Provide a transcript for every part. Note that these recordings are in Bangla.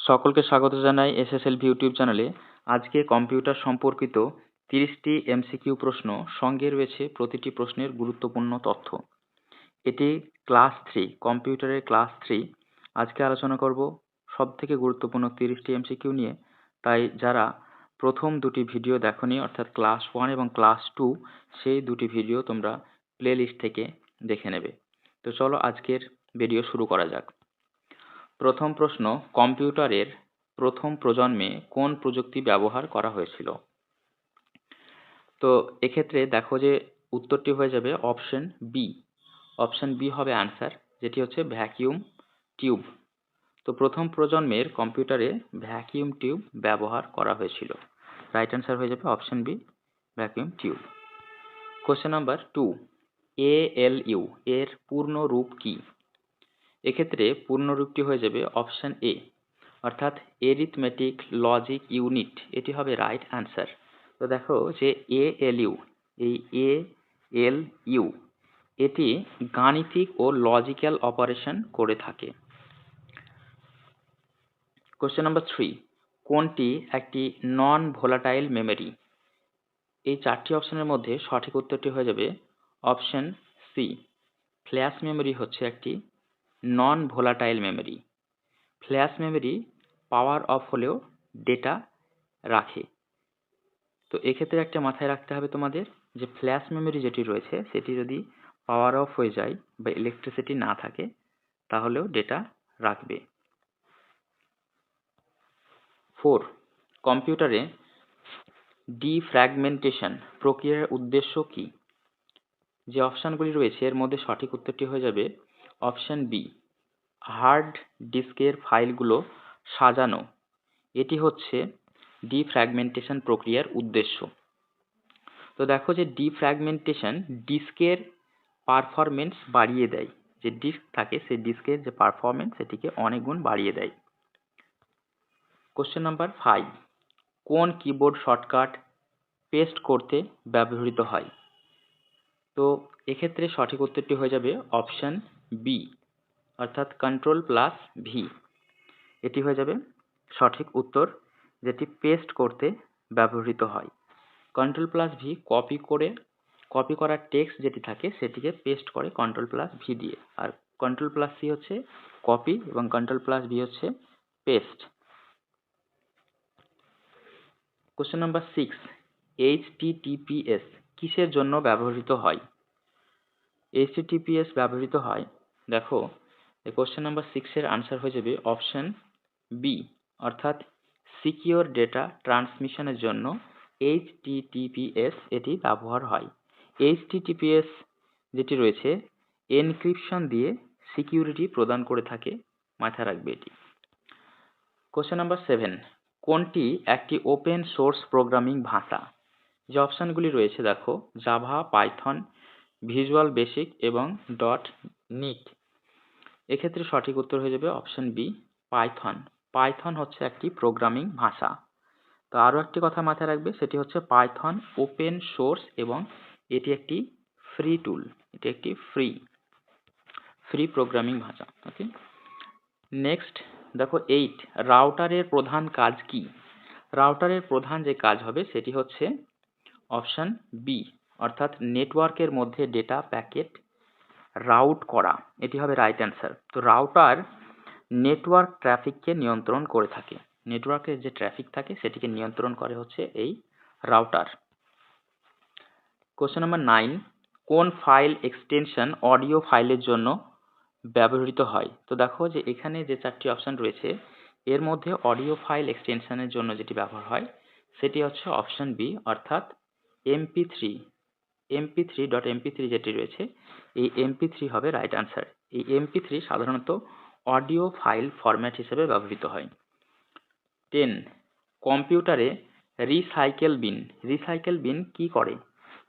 সকলকে স্বাগত জানাই এসএসএলভি ইউটিউব চ্যানেলে। আজকে কম্পিউটার সম্পর্কিত 30টি এমসিকিউ প্রশ্ন, সঙ্গে রয়েছে প্রতিটি প্রশ্নের গুরুত্বপূর্ণ তথ্য। এটি ক্লাস 3, কম্পিউটারের ক্লাস 3। আজকে আলোচনা করব সবথেকে গুরুত্বপূর্ণ 30টি এমসিকিউ নিয়ে। তাই যারা প্রথম দুটি ভিডিও দেখোনি, অর্থাৎ ক্লাস 1 এবং ক্লাস 2, সেই দুটি ভিডিও তোমরা প্লে লিস্ট থেকে দেখে নেবে। তো চলো আজকের ভিডিও শুরু করা যাক। প্রথম প্রশ্ন, কম্পিউটারের প্রথম প্রজন্মে কোন প্রযুক্তি ব্যবহার করা হয়েছিল? তো এক্ষেত্রে দেখো যে উত্তরটি হয়ে যাবে অপশন বি। অপশন বি হবে অ্যান্সার, যেটি হচ্ছে ভ্যাকিউম টিউব। তো প্রথম প্রজন্মের কম্পিউটারে ভ্যাকিউম টিউব ব্যবহার করা হয়েছিল। রাইট অ্যান্সার হয়ে যাবে option B, vacuum tube. Question number 2, ALU এর পূর্ণ রূপ কি? এক্ষেত্রে পূর্ণরূপটি হয়ে যাবে অপশন এ, অর্থাৎ এরিথমেটিক লজিক ইউনিট। এটি হবে রাইট অ্যান্সার। তো দেখো যে এএলইউ, এই এএলইউ এটি গাণিতিক ও লজিক্যাল অপারেশন করে থাকে। কোশ্চেন নাম্বার 3, কোনটি একটি নন ভোলাটাইল মেমোরি? এই চারটি অপশনের মধ্যে সঠিক উত্তরটি হয়ে যাবে অপশন সি। ফ্ল্যাশ মেমোরি হচ্ছে একটি non volatile memory. Flash memory power of হলেও ডেটা রাখে। তো এক্ষেত্রে একটা মাথায় রাখতে হবে তোমাদের, যে ফ্ল্যাশ মেমোরি যেটি রয়েছে সেটি যদি পাওয়ার অফ হয়ে যায় বা ইলেকট্রিসিটি না থাকে, তাহলেও ডেটা রাখবে। 4, কম্পিউটারে ডিফ্র্যাগমেন্টেশন প্রক্রিয়ার উদ্দেশ্য কি? যে অপশানগুলি রয়েছে এর মধ্যে সঠিক উত্তরটি হয়ে যাবে অপশন বি, হার্ড ডিস্কের ফাইলগুলো সাজানো। এটি হচ্ছে ডিফ্র্যাগমেন্টেশন প্রক্রিয়ার উদ্দেশ্য। তো দেখো যে ডিফ্র্যাগমেন্টেশন ডিস্কের পারফরমেন্স বাড়িয়ে দেয়। যে ডিস্ক থাকে সেই ডিস্কের যে পারফরমেন্স সেটিকে অনেক গুণ বাড়িয়ে দেয়। কোশ্চেন নাম্বার 5, কোন কিবোর্ড শর্টকাট পেস্ট করতে ব্যবহৃত হয়? তো এক্ষেত্রে সঠিক উত্তরটি হয়ে যাবে অপশন বি, অর্থাৎ কন্ট্রোল প্লাস ভি। এটি হয়ে যাবে সঠিক উত্তর, যেটি পেস্ট করতে ব্যবহৃত হয়। কন্ট্রোল প্লাস ভি কপি করা টেক্সট যেটি থাকে সেটিকে পেস্ট করে কন্ট্রোল প্লাস ভি দিয়ে। আর কন্ট্রোল প্লাস সি হচ্ছে কপি এবং কন্ট্রোল প্লাস ভি হচ্ছে পেস্ট। কোশ্চেন নাম্বার 6, এইচটিটিপিএস কিসের জন্য ব্যবহৃত হয়? এইচটিটিপিএস ব্যবহৃত হয়, দেখো এই কোশ্চেন নাম্বার 6 এর আনসার হয়ে যাবে অপশন বি, অর্থাৎ সিকিউর ডেটা ট্রান্সমিশনের জন্য এইচটিটিপিএস এটি ব্যবহার হয়। এইচটিটিপিএস যেটি রয়েছে এনক্রিপশন দিয়ে সিকিউরিটি প্রদান করে থাকে, মাথায় রাখবে এটি। কোশ্চেন নাম্বার 7, কোনটি একটি ওপেন সোর্স প্রোগ্রামিং ভাষা? যে অপশানগুলি রয়েছে দেখো জাভা, পাইথন, ভিজুয়াল বেসিক এবং .NET। এক্ষেত্রে সঠিক উত্তর হয়ে যাবে অপশন বি, পাইথন। পাইথন হচ্ছে একটি প্রোগ্রামিং ভাষা। তো আরও একটি কথা মাথায় রাখবে, সেটি হচ্ছে পাইথন ওপেন সোর্স এবং এটি একটি ফ্রি টুল। এটি একটি ফ্রি প্রোগ্রামিং ভাষা। ওকে, নেক্সট দেখো 8, রাউটারের প্রধান কাজ কি? রাউটারের প্রধান যে কাজ হবে সেটি হচ্ছে অপশন বি, অর্থাৎ নেটওয়ার্কের মধ্যে ডেটা প্যাকেট রাউট করা। এটি হবে রাইট অ্যান্সার। তো রাউটার নেটওয়ার্ক ট্রাফিককে নিয়ন্ত্রণ করে থাকে। নেটওয়ার্কের যে ট্রাফিক থাকে সেটিকে নিয়ন্ত্রণ করে হচ্ছে এই রাউটার। কোশ্চেন নাম্বার 9, কোন ফাইল এক্সটেনশন অডিও ফাইলের জন্য ব্যবহৃত হয়? তো দেখো যে এখানে যে চারটি অপশন রয়েছে এর মধ্যে অডিও ফাইল এক্সটেনশনের জন্য যেটি ব্যবহার হয় সেটি হচ্ছে অপশন বি, অর্থাৎ mp3 যেটি রয়েছে এই mp3 হবে রাইট অ্যান্সার। এই mp3 সাধারণত অডিও ফাইল ফরম্যাট হিসেবে ব্যবহৃত হয়। 10, কম্পিউটারে রিসাইকেল বিন কি করে?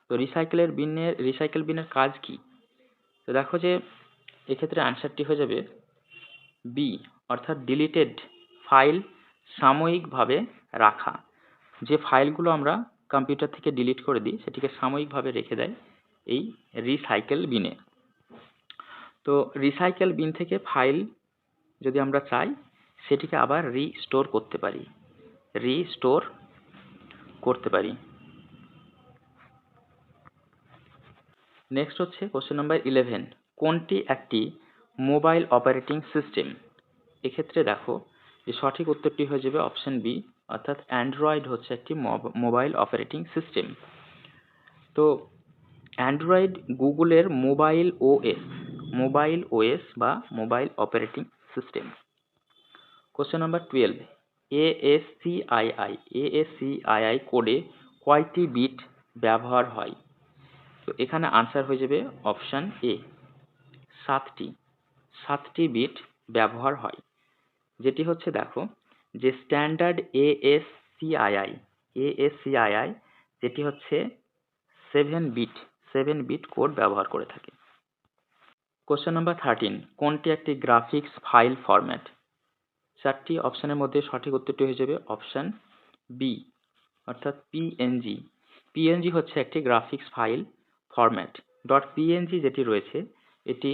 তো রিসাইকেল বিনের কাজ কি? তো দেখো যে এক্ষেত্রে আনসারটি হয়ে যাবে বি, অর্থাৎ ডিলিটেড ফাইল সাময়িকভাবে রাখা। যে ফাইলগুলো আমরা কম্পিউটার থেকে ডিলিট করে দিই সেটিকে সাময়িকভাবে রেখে দেয় এই রিসাইকেল বিনে। তো রিসাইকেল বিন থেকে ফাইল যদি আমরা চাই সেটিকে আবার রিস্টোর করতে পারি। নেক্সট হচ্ছে কোশ্চেন নাম্বার 11, কোনটি একটি মোবাইল অপারেটিং সিস্টেম? এক্ষেত্রে দেখো যে সঠিক উত্তরটি হয়ে যাবে অপশন বি, অর্থাৎ অ্যান্ড্রয়েড হচ্ছে একটি মোবাইল অপারেটিং সিস্টেম। তো অ্যান্ড্রয়েড গুগলের মোবাইল ওএস বা mobile operating system. Question number 12, ASCII কোডে কয়টি বিট ব্যবহার হয়? তো এখানে আনসার হয়ে যাবে অপশন এ, 7টি বিট ব্যবহার হয়। যেটি হচ্ছে দেখো যে স্ট্যান্ডার্ড ASCII যেটি হচ্ছে 7 বিট কোড ব্যবহার করে থাকে। কোশ্চেন নাম্বার 13, কোনটি একটি গ্রাফিক্স ফাইল ফরম্যাট? 4টি অপশনের মধ্যে সঠিক উত্তরটি হয়ে যাবে অপশন বি, অর্থাৎ পিএনজি হচ্ছে একটি গ্রাফিক্স ফাইল ফরম্যাট। .png যেটি রয়েছে এটি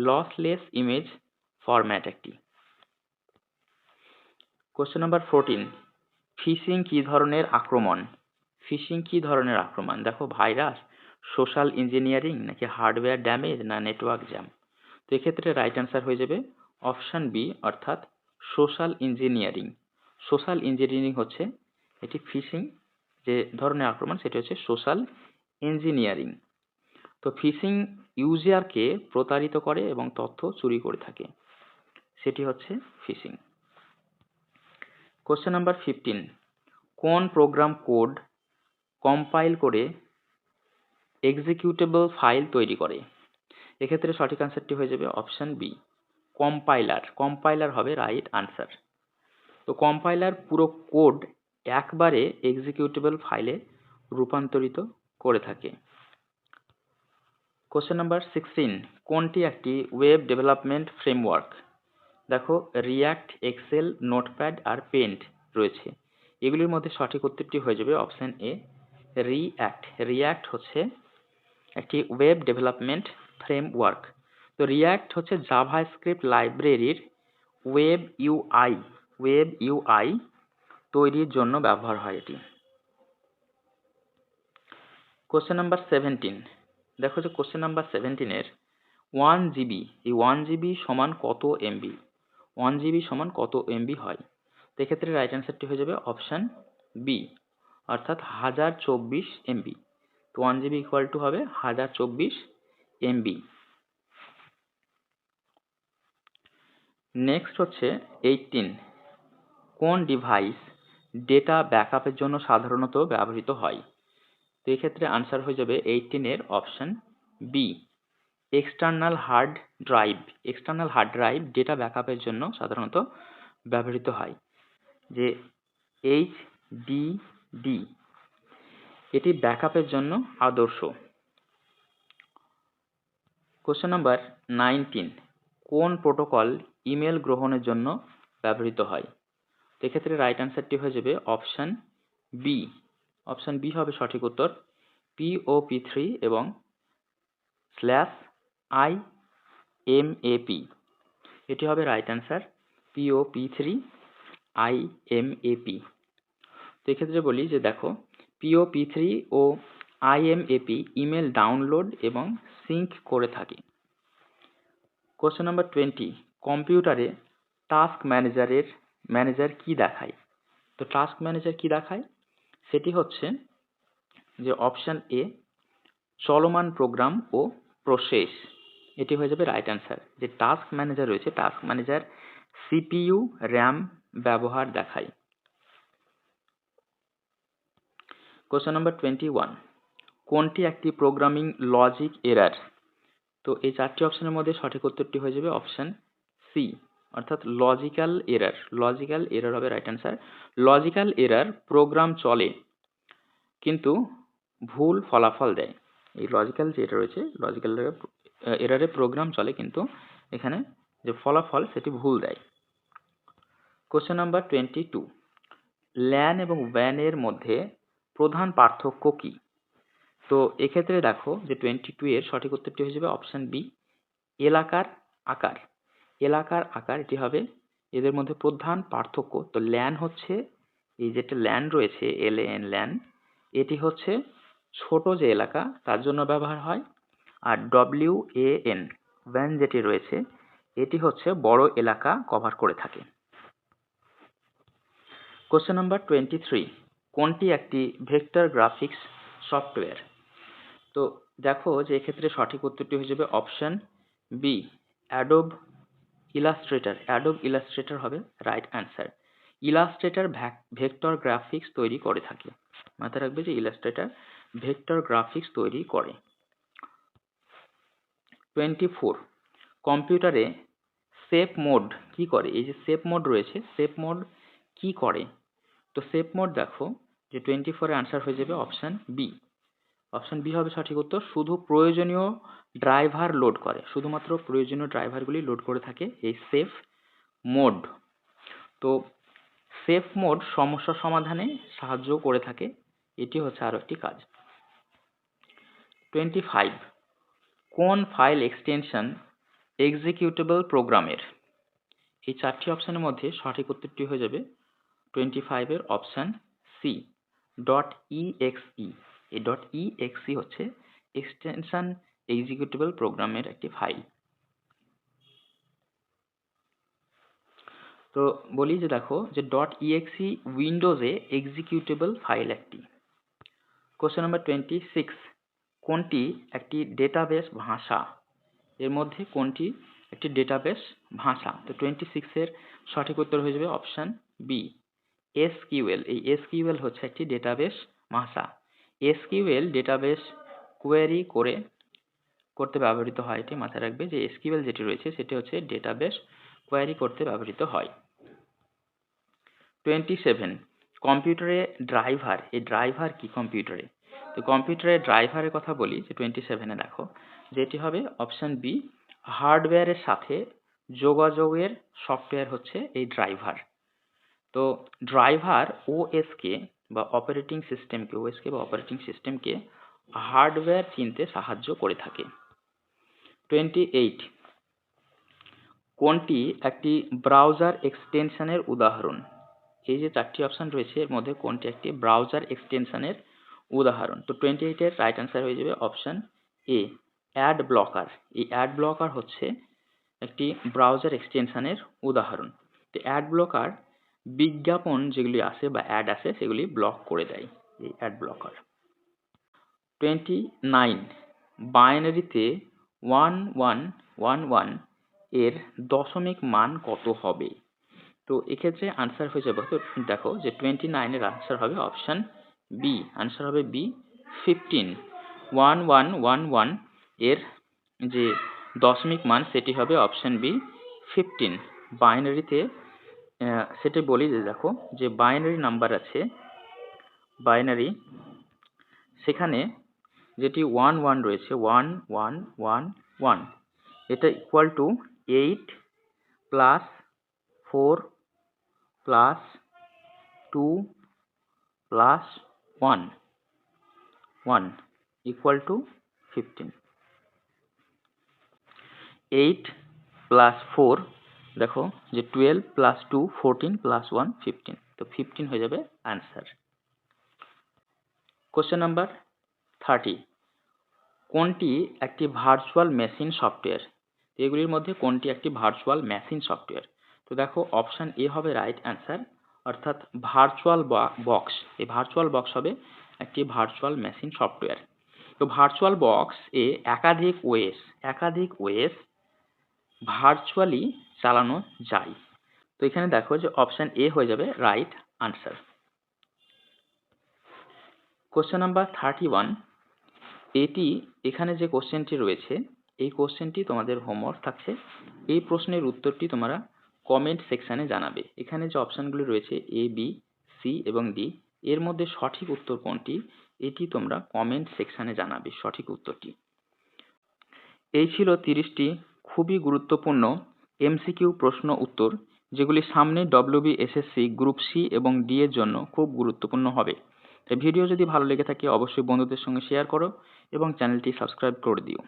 লসলেস ইমেজ ফরম্যাট একটি। কোশ্চেন নাম্বার 14, ফিশিং কি ধরনের আক্রমণ? দেখো ভাইরাস, সোশ্যাল ইঞ্জিনিয়ারিং, নাকি হার্ডওয়্যার ড্যামেজ, না নেটওয়ার্ক জ্যাম? তো এক্ষেত্রে রাইট অ্যান্সার হয়ে যাবে অপশন বি, অর্থাৎ সোশ্যাল ইঞ্জিনিয়ারিং হচ্ছে এটি ফিশিং যে ধরনের আক্রমণ সেটি হচ্ছে সোশ্যাল ইঞ্জিনিয়ারিং। তো ফিশিং ইউজারকে প্রতারিত করে এবং তথ্য চুরি করে থাকে, সেটি হচ্ছে ফিশিং। কোশ্চেন নাম্বার 15, কোন প্রোগ্রাম কোড কম্পাইল করে এক্সিকিউটেবল ফাইল তৈরি করে? এক্ষেত্রে সঠিক আনসারটি হয়ে যাবে অপশন বি, কম্পাইলার হবে রাইট আনসার। তো কম্পাইলার পুরো কোড একবারে এক্সিকিউটেবল ফাইলে রূপান্তরিত করে থাকে। কোশ্চেন নাম্বার 16, কোনটি একটি ওয়েব ডেভেলপমেন্ট ফ্রেমওয়ার্ক? দেখো রিয়াক্ট, এক্সেল, নোটপ্যাড আর পেন্ট রয়েছে। এগুলির মধ্যে সঠিক উত্তরটি হয়ে যাবে অপশন এ, রিয়াক্ট হচ্ছে একটি ওয়েব ডেভেলপমেন্ট ফ্রেমওয়ার্ক। তো রিয়াক্ট হচ্ছে জাভাস্ক্রিপ্ট লাইব্রেরির ওয়েব ইউআই তৈরির জন্য ব্যবহার হয় এটি। কোশ্চেন নাম্বার 17, দেখো যে কোশ্চেন নাম্বার 17-এর 1GB, এই 1GB সমান কত এমবি? 1GB সমান কত এমবি হয়? তো এক্ষেত্রে রাইট অ্যান্সারটি হয়ে যাবে অপশন বি, অর্থাৎ 1024 এমবি। তো 1GB ইকুয়াল টু হবে 1024 এমবি। নেক্সট হচ্ছে 18, কোন ডিভাইস ডেটা ব্যাকআপের জন্য সাধারণত ব্যবহৃত হয়? তো এক্ষেত্রে আনসার হয়ে যাবে 18-এর option B, external hard drive data ব্যাকআপের জন্য সাধারণত ব্যবহৃত হয়, যে এইচডিডি এটি ব্যাকআপের জন্য আদর্শ। কোশ্চেন নাম্বার 19, কোন প্রোটোকল ইমেল গ্রহণের জন্য ব্যবহৃত হয়? এক্ষেত্রে রাইট অ্যান্সারটি হয়ে যাবে অপশন বি হবে সঠিক উত্তর, POP3 এবং /IMAP এটি হবে রাইট অ্যান্সার, POP3 IMAP। তো এক্ষেত্রে বলি যে দেখো POP3 ও IMAP ইমেল ডাউনলোড এবং সিঙ্ক করে থাকে। কোশ্চেন নাম্বার 20, কম্পিউটারে টাস্ক ম্যানেজার কি দেখায়? তো টাস্ক ম্যানেজার কি দেখায়? সেটি হচ্ছে যে অপশন এ, চলমান প্রোগ্রাম ও প্রসেস, এটি হয়ে যাবে রাইট অ্যান্সার। যে টাস্ক ম্যানেজার রয়েছে, টাস্ক ম্যানেজার CPU RAM ব্যবহার দেখায়। কোশ্চেন নাম্বার 21, কোনটি একটি প্রোগ্রামিং লজিক এরার? তো এই 4টি অপশনের মধ্যে সঠিক উত্তরটি হয়ে যাবে অপশন সি, অর্থাৎ লজিক্যাল এরার হবে right answer. Logical error program চলে কিন্তু ভুল ফলাফল দেয়। এই লজিক্যাল যেটা রয়েছে, লজিক্যাল এরারে প্রোগ্রাম চলে কিন্তু এখানে যে ফলাফল সেটি ভুল দেয়। কোশ্চেন নাম্বার 22, ল্যান এবং WAN এর মধ্যে প্রধান পার্থক্য কি? তো এক্ষেত্রে দেখো যে 22 এর সঠিক উত্তরটি হয়ে যাবে অপশন বি, এলাকার আকার। এটি হবে এদের মধ্যে প্রধান পার্থক্য, তো ল্যান হচ্ছে এই যেটা ল্যান্ড রয়েছে LAN ল্যান, এটি হচ্ছে ছোট যে এলাকা তার জন্য ব্যবহার হয়, আর WAN WAN যেটি রয়েছে এটি হচ্ছে বড় এলাকা কভার করে থাকে। কোশ্চেন নাম্বার 23, কোনটি একটি ভেক্টর গ্রাফিক্স সফটওয়্যার? তো দেখো যে এক্ষেত্রে সঠিক উত্তরটি হয়ে যাবে option B, Adobe Illustrator. Adobe Illustrator হবে right answer. Illustrator vector graphics তৈরি করে থাকে, মাথায় রাখবে যে ইলাস্ট্রেটর ভেক্টর গ্রাফিক্স তৈরি করে। 24, কম্পিউটারে সেভ মোড কি করে? এই যে সেভ মোড রয়েছে, সেভ মোড কি করে? তো সেভ মোড দেখো যে 24 এর আনসার হয়ে যাবে অপশন বি। অপশন বি হবে সঠিক উত্তর। শুধু প্রয়োজনীয় ড্রাইভার লোড করে, শুধুমাত্র প্রয়োজনীয় ড্রাইভারগুলি লোড করে থাকে এই সেভ মোড। তো সেভ মোড সমস্যা সমাধানে সাহায্য করে থাকে, এটি হচ্ছে আরো একটি কাজ। 25, কোন ফাইল এক্সটেনশন এক্সিকিউটেবল প্রোগ্রামের? এই চারটি অপশনের মধ্যে সঠিক উত্তরটি হয়ে যাবে 25 এর অপশন সি, .exe। এই .exe হচ্ছে এক্সটেনশন এক্সিকিউটেবল প্রোগ্রামের একটি ফাইল। তো বলি যে দেখো যে .exe উইন্ডোজে এক্সিকিউটেবল ফাইল একটি। কোশ্চেন নাম্বার 26, কোনটি একটি ডেটাবেস ভাষা? এর মধ্যে কোনটি একটি ডেটাবেস ভাষা? তো 26 এর সঠিক উত্তর হয়ে যাবে অপশন বি, SQL। এই SQL হচ্ছে একটি ডেটাবেস ভাষা। SQL ডেটাবেস কোয়েরি করতে ব্যবহৃত হয়, এটি মাথায় রাখবে যে SQL যেটি রয়েছে সেটি হচ্ছে ডেটাবেস কোয়েরি করতে ব্যবহৃত হয়। 27, কম্পিউটারে ড্রাইভার, এই ড্রাইভার কি কম্পিউটারে? তো কম্পিউটারে ড্রাইভারের কথা বলি যে 27 এ দেখো যেটি হবে অপশন বি, হার্ডওয়্যারের সাথে যোগাযোগের সফটওয়্যার হচ্ছে এই ড্রাইভার। তো ড্রাইভার ওএসকে বা অপারেটিং সিস্টেমকে হার্ডওয়্যার চিনতে সাহায্য করে থাকে। 28, কোনটি একটি ব্রাউজার এক্সটেনশনের উদাহরণ? এই যে চারটি অপশন রয়েছে এর মধ্যে কোনটি একটি ব্রাউজার এক্সটেনশনের উদাহরণ? তো 28 এর রাইট অ্যান্সার হয়ে যাবে অপশন এ, অ্যাড ব্লকার। এই অ্যাড ব্লকার হচ্ছে একটি ব্রাউজার এক্সটেনশনের উদাহরণ। তো অ্যাড ব্লকার বিজ্ঞাপন যেগুলি আসে বা অ্যাড আসে সেগুলি ব্লক করে দেয়, এই অ্যাড ব্লকার। 29, বাইনারিতে 1111 এর দশমিক মান কত হবে? তো এক্ষেত্রে আনসার হয়ে যাবে, তো দেখো যে 29 এর আনসার হবে অপশন বি, আনসার হবে বি 15। 1111 এর যে দশমিক মান সেটি হবে অপশন বি 15। বাইনারিতে সেটি বলি যে দেখো যে বাইনারি নাম্বার আছে, বাইনারি সেখানে যেটি 11 রয়েছে 1111 এটা equal to 8 plus 4 plus 2 plus 1 equal to 15। 8 plus 4 দেখো যে 12 প্লাস 2 14 প্লাস 1 15, তো 15 হয়ে যাবে আনসার। কোশ্চেন নাম্বার 30, কোনটি একটি ভার্চুয়াল মেশিন সফটওয়্যার? এগুলির মধ্যে কোনটি একটি ভার্চুয়াল মেশিন সফটওয়্যার? তো দেখো অপশন এ হবে রাইট অ্যান্সার, অর্থাৎ ভার্চুয়াল বক্স। এই ভার্চুয়াল বক্স হবে একটি ভার্চুয়াল মেশিন সফটওয়্যার। তো ভার্চুয়াল বক্স এ একাধিক ওএস ভার্চুয়ালি চালানো যায়। তো এখানে দেখো যে অপশন এ হয়ে যাবে রাইট আনসার। কোশ্চেন নাম্বার 31, এখানে যে কোশ্চেনটি রয়েছে এই কোশ্চেনটি তোমাদের হোমওয়ার্ক থাকছে। এই প্রশ্নের উত্তরটি তোমরা কমেন্ট সেকশনে জানাবে। এখানে যে অপশনগুলি রয়েছে এ, বি, সি এবং ডি, এর মধ্যে সঠিক উত্তর কোনটি এটি তোমরা কমেন্ট সেকশনে জানাবে সঠিক উত্তরটি। এই ছিল 30টি খুবই গুরুত্বপূর্ণ এমসিকিউ প্রশ্ন উত্তর, যেগুলি সামনে WBSSC গ্রুপ সি এবং ডি এর জন্য খুব গুরুত্বপূর্ণ হবে। এই ভিডিও যদি ভালো লেগে থাকে অবশ্যই বন্ধুদের সঙ্গে শেয়ার করো এবং চ্যানেলটি সাবস্ক্রাইব করে দিও।